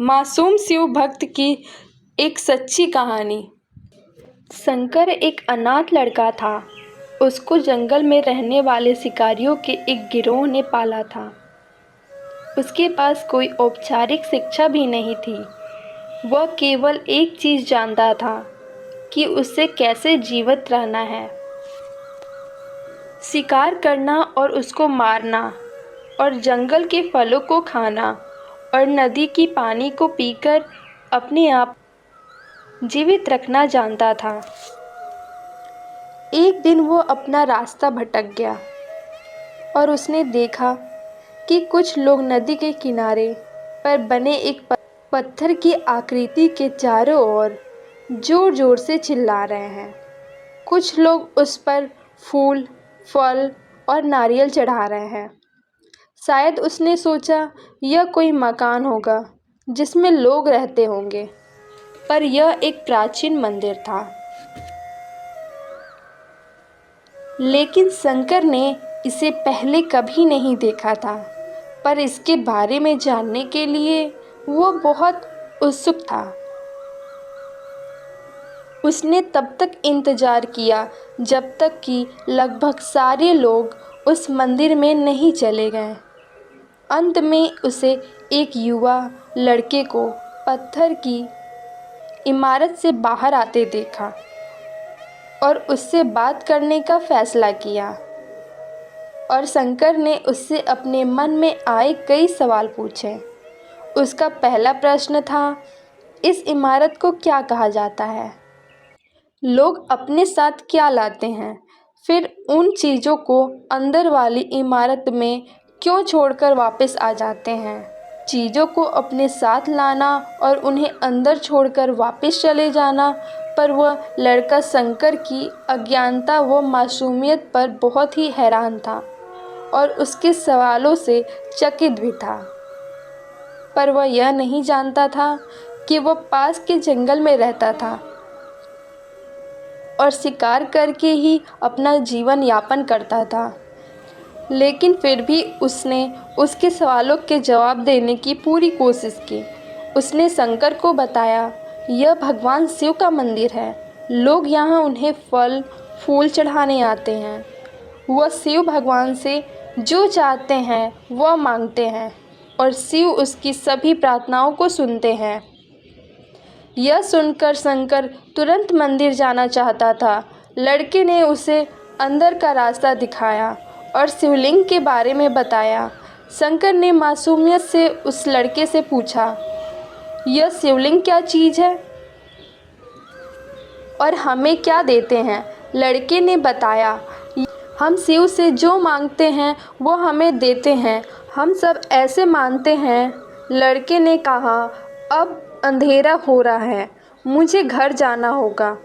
मासूम शिव भक्त की एक सच्ची कहानी। शंकर एक अनाथ लड़का था। उसको जंगल में रहने वाले शिकारियों के एक गिरोह ने पाला था। उसके पास कोई औपचारिक शिक्षा भी नहीं थी। वह केवल एक चीज़ जानता था कि उसे कैसे जीवित रहना है। शिकार करना और उसको मारना, और जंगल के फलों को खाना, और नदी की पानी को पीकर अपने आप जीवित रखना जानता था। एक दिन वो अपना रास्ता भटक गया और उसने देखा कि कुछ लोग नदी के किनारे पर बने एक पत्थर की आकृति के चारों ओर जोर जोर से चिल्ला रहे हैं। कुछ लोग उस पर फूल, फल और नारियल चढ़ा रहे हैं। शायद उसने सोचा यह कोई मकान होगा जिसमें लोग रहते होंगे, पर यह एक प्राचीन मंदिर था। लेकिन शंकर ने इसे पहले कभी नहीं देखा था, पर इसके बारे में जानने के लिए वो बहुत उत्सुक था। उसने तब तक इंतजार किया जब तक कि लगभग सारे लोग उस मंदिर में नहीं चले गए। अंत में उसे एक युवा लड़के को पत्थर की इमारत से बाहर आते देखा और उससे बात करने का फैसला किया। और शंकर ने उससे अपने मन में आए कई सवाल पूछे। उसका पहला प्रश्न था, इस इमारत को क्या कहा जाता है? लोग अपने साथ क्या लाते हैं? फिर उन चीज़ों को अंदर वाली इमारत में क्यों छोड़कर वापस आ जाते हैं? चीज़ों को अपने साथ लाना और उन्हें अंदर छोड़कर वापस चले जाना पर वह लड़का शंकर की अज्ञानता व मासूमियत पर बहुत ही हैरान था और उसके सवालों से चकित भी था। पर वह यह नहीं जानता था कि वह पास के जंगल में रहता था और शिकार करके ही अपना जीवन यापन करता था। लेकिन फिर भी उसने उसके सवालों के जवाब देने की पूरी कोशिश की। उसने शंकर को बताया, यह भगवान शिव का मंदिर है। लोग यहाँ उन्हें फल फूल चढ़ाने आते हैं। वह शिव भगवान से जो चाहते हैं वह मांगते हैं और शिव उसकी सभी प्रार्थनाओं को सुनते हैं। यह सुनकर शंकर तुरंत मंदिर जाना चाहता था। लड़के ने उसे अंदर का रास्ता दिखाया और शिवलिंग के बारे में बताया। शंकर ने मासूमियत से उस लड़के से पूछा, यह शिवलिंग क्या चीज़ है और हमें क्या देते हैं? लड़के ने बताया, हम शिव से जो मांगते हैं वो हमें देते हैं। हम सब ऐसे मानते हैं। लड़के ने कहा, अब अंधेरा हो रहा है, मुझे घर जाना होगा।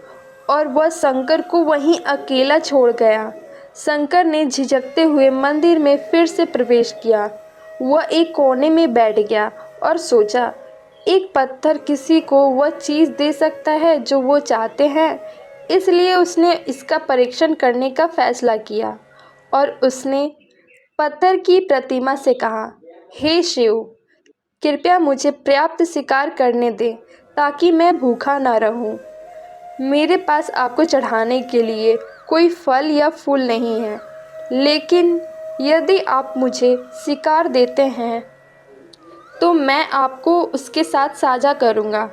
और वह शंकर को वहीं अकेला छोड़ गया। शंकर ने झिझकते हुए मंदिर में फिर से प्रवेश किया। वह एक कोने में बैठ गया और सोचा, एक पत्थर किसी को वह चीज़ दे सकता है जो वो चाहते हैं। इसलिए उसने इसका परीक्षण करने का फैसला किया और उसने पत्थर की प्रतिमा से कहा, हे शिव, कृपया मुझे पर्याप्त शिकार करने दें ताकि मैं भूखा ना रहूं। मेरे पास आपको चढ़ाने के लिए कोई फल या फूल नहीं है, लेकिन यदि आप मुझे शिकार देते हैं तो मैं आपको उसके साथ साझा करूंगा।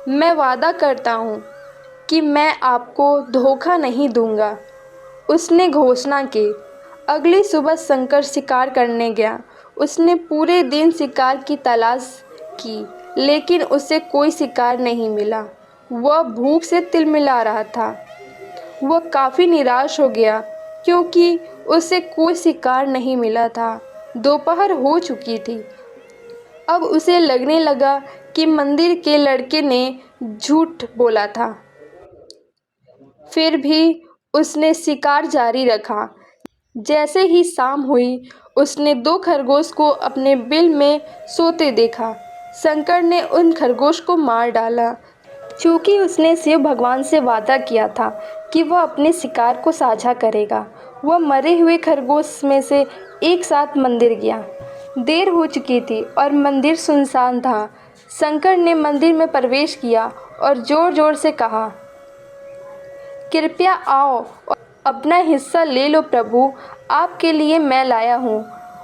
मैं वादा करता हूँ कि मैं आपको धोखा नहीं दूंगा। उसने घोषणा की। अगली सुबह शंकर शिकार करने गया। उसने पूरे दिन शिकार की तलाश की, लेकिन उसे कोई शिकार नहीं मिला। वह भूख से तिलमिला रहा था। वह काफ़ी निराश हो गया क्योंकि उसे कोई शिकार नहीं मिला था। दोपहर हो चुकी थी। अब उसे लगने लगा कि मंदिर के लड़के ने झूठ बोला था। फिर भी उसने शिकार जारी रखा। जैसे ही शाम हुई, उसने 2 खरगोश को अपने बिल में सोते देखा। शंकर ने उन खरगोश को मार डाला। चूँकि उसने शिव भगवान से वादा किया था कि वह अपने शिकार को साझा करेगा, वह मरे हुए खरगोश में से एक साथ मंदिर गया। देर हो चुकी थी और मंदिर सुनसान था। शंकर ने मंदिर में प्रवेश किया और जोर जोर से कहा, कृपया आओ और अपना हिस्सा ले लो प्रभु, आपके लिए मैं लाया हूँ।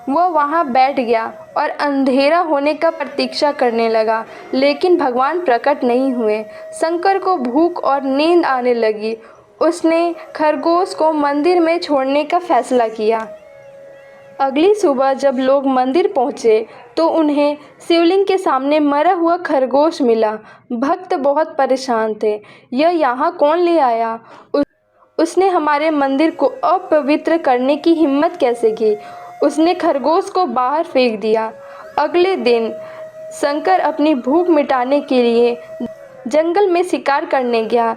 वह वहाँ बैठ गया और अंधेरा होने का प्रतीक्षा करने लगा, लेकिन भगवान प्रकट नहीं हुए। शंकर को भूख और नींद आने लगी। उसने खरगोश को मंदिर में छोड़ने का फैसला किया। अगली सुबह जब लोग मंदिर पहुँचे तो उन्हें शिवलिंग के सामने मरा हुआ खरगोश मिला। भक्त बहुत परेशान थे। यह यहाँ कौन ले आया? उसने हमारे मंदिर को अपवित्र करने की हिम्मत कैसे की? उसने खरगोश को बाहर फेंक दिया। अगले दिन शंकर अपनी भूख मिटाने के लिए जंगल में शिकार करने गया,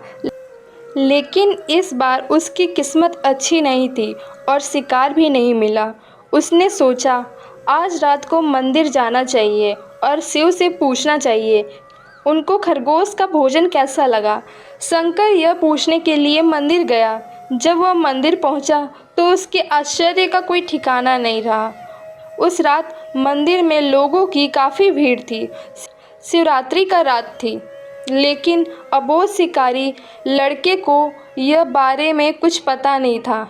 लेकिन इस बार उसकी किस्मत अच्छी नहीं थी और शिकार भी नहीं मिला। उसने सोचा, आज रात को मंदिर जाना चाहिए और शिव से पूछना चाहिए उनको खरगोश का भोजन कैसा लगा। शंकर यह पूछने के लिए मंदिर गया। जब वह मंदिर पहुंचा तो उसके आश्चर्य का कोई ठिकाना नहीं रहा। उस रात मंदिर में लोगों की काफ़ी भीड़ थी। शिवरात्रि का रात थी, लेकिन अबोध शिकारी लड़के को यह बारे में कुछ पता नहीं था।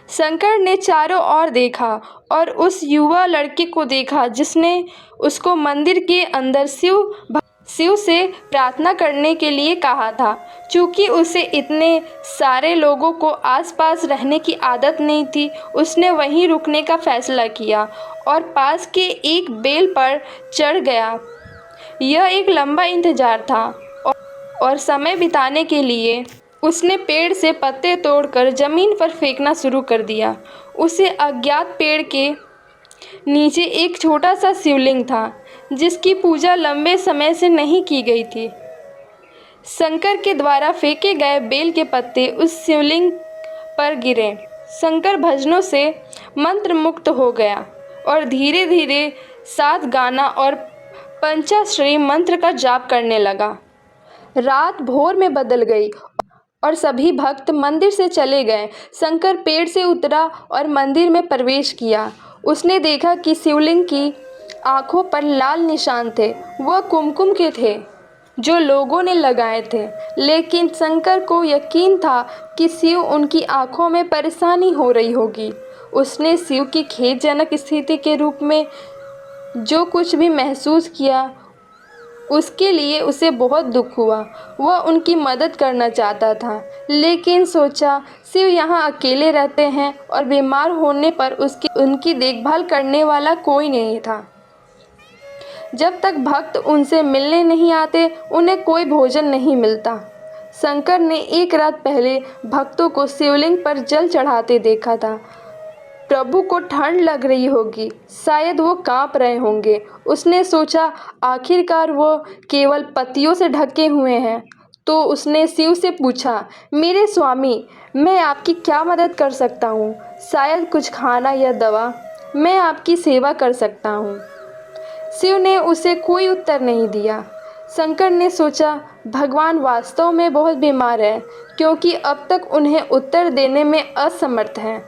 शंकर ने चारों ओर देखा और उस युवा लड़के को देखा जिसने उसको मंदिर के अंदर शिव से प्रार्थना करने के लिए कहा था। चूँकि उसे इतने सारे लोगों को आसपास रहने की आदत नहीं थी, उसने वहीं रुकने का फैसला किया और पास के एक बेल पर चढ़ गया। यह एक लंबा इंतजार था और समय बिताने के लिए उसने पेड़ से पत्ते तोड़कर ज़मीन पर फेंकना शुरू कर दिया। उसे अज्ञात पेड़ के नीचे एक छोटा सा शिवलिंग था जिसकी पूजा लंबे समय से नहीं की गई थी। शंकर के द्वारा फेंके गए बेल के पत्ते उस शिवलिंग पर गिरे। शंकर भजनों से मंत्र मुक्त हो गया और धीरे धीरे सात गाना और पंचाक्षरी मंत्र का जाप करने लगा। रात भोर में बदल गई और सभी भक्त मंदिर से चले गए। शंकर पेड़ से उतरा और मंदिर में प्रवेश किया। उसने देखा कि शिवलिंग की आँखों पर लाल निशान थे। वह कुमकुम के थे जो लोगों ने लगाए थे, लेकिन शंकर को यकीन था कि शिव उनकी आँखों में परेशानी हो रही होगी। उसने शिव की खेदजनक स्थिति के रूप में जो कुछ भी महसूस किया उसके लिए उसे बहुत दुख हुआ। वह उनकी मदद करना चाहता था, लेकिन सोचा शिव यहाँ अकेले रहते हैं और बीमार होने पर उनकी देखभाल करने वाला कोई नहीं था। जब तक भक्त उनसे मिलने नहीं आते उन्हें कोई भोजन नहीं मिलता। शंकर ने एक रात पहले भक्तों को शिवलिंग पर जल चढ़ाते देखा था। प्रभु को ठंड लग रही होगी, शायद वो कांप रहे होंगे। उसने सोचा, आखिरकार वो केवल पत्तियों से ढके हुए हैं। तो उसने शिव से पूछा, मेरे स्वामी, मैं आपकी क्या मदद कर सकता हूँ? शायद कुछ खाना या दवा। मैं आपकी सेवा कर सकता हूँ। शिव ने उसे कोई उत्तर नहीं दिया। शंकर ने सोचा, भगवान वास्तव में बहुत बीमार है, क्योंकि अब तक उन्हें उत्तर देने में असमर्थ हैं।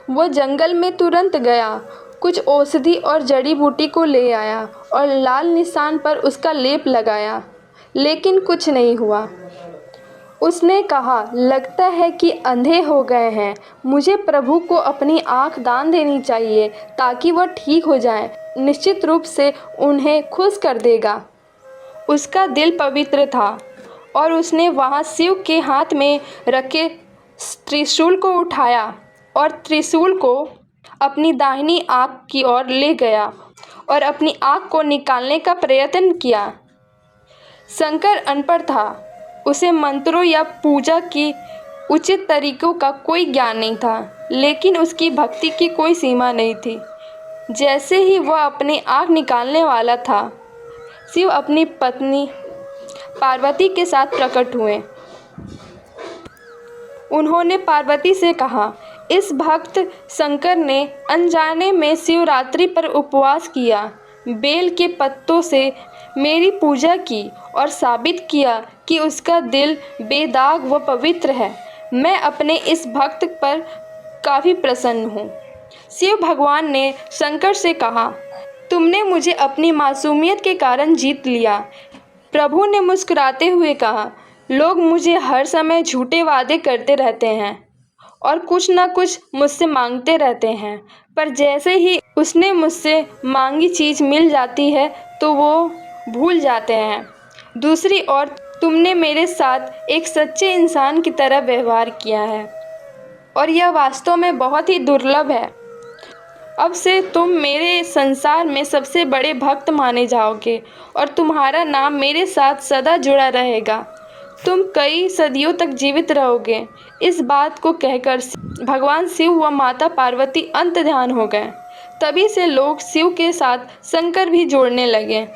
वह जंगल में तुरंत गया, कुछ औषधि और जड़ी बूटी को ले आया और लाल निशान पर उसका लेप लगाया, लेकिन कुछ नहीं हुआ। उसने कहा, लगता है कि अंधे हो गए हैं। मुझे प्रभु को अपनी आँख दान देनी चाहिए ताकि वह ठीक हो जाएं। निश्चित रूप से उन्हें खुश कर देगा। उसका दिल पवित्र था और उसने वहाँ शिव के हाथ में रखे त्रिशूल को उठाया और त्रिशूल को अपनी दाहिनी आँख की ओर ले गया और अपनी आँख को निकालने का प्रयत्न किया। शंकर अनपढ़ था। उसे मंत्रों या पूजा की उचित तरीकों का कोई ज्ञान नहीं था, लेकिन उसकी भक्ति की कोई सीमा नहीं थी। जैसे ही वह अपनी आँख निकालने वाला था, शिव अपनी पत्नी पार्वती के साथ प्रकट हुए। उन्होंने पार्वती से कहा, इस भक्त शंकर ने अनजाने में शिवरात्रि पर उपवास किया, बेल के पत्तों से मेरी पूजा की और साबित किया कि उसका दिल बेदाग व पवित्र है। मैं अपने इस भक्त पर काफ़ी प्रसन्न हूँ। शिव भगवान ने शंकर से कहा, तुमने मुझे अपनी मासूमियत के कारण जीत लिया। प्रभु ने मुस्कुराते हुए कहा, लोग मुझे हर समय झूठे वादे करते रहते हैं और कुछ ना कुछ मुझसे मांगते रहते हैं, पर जैसे ही उसने मुझसे मांगी चीज़ मिल जाती है तो वो भूल जाते हैं। दूसरी ओर तुमने मेरे साथ एक सच्चे इंसान की तरह व्यवहार किया है और यह वास्तव में बहुत ही दुर्लभ है। अब से तुम मेरे संसार में सबसे बड़े भक्त माने जाओगे और तुम्हारा नाम मेरे साथ सदा जुड़ा रहेगा। तुम कई सदियों तक जीवित रहोगे। इस बात को कहकर भगवान शिव व माता पार्वती अंतर्ध्यान हो गए। तभी से लोग शिव के साथ शंकर भी जोड़ने लगे।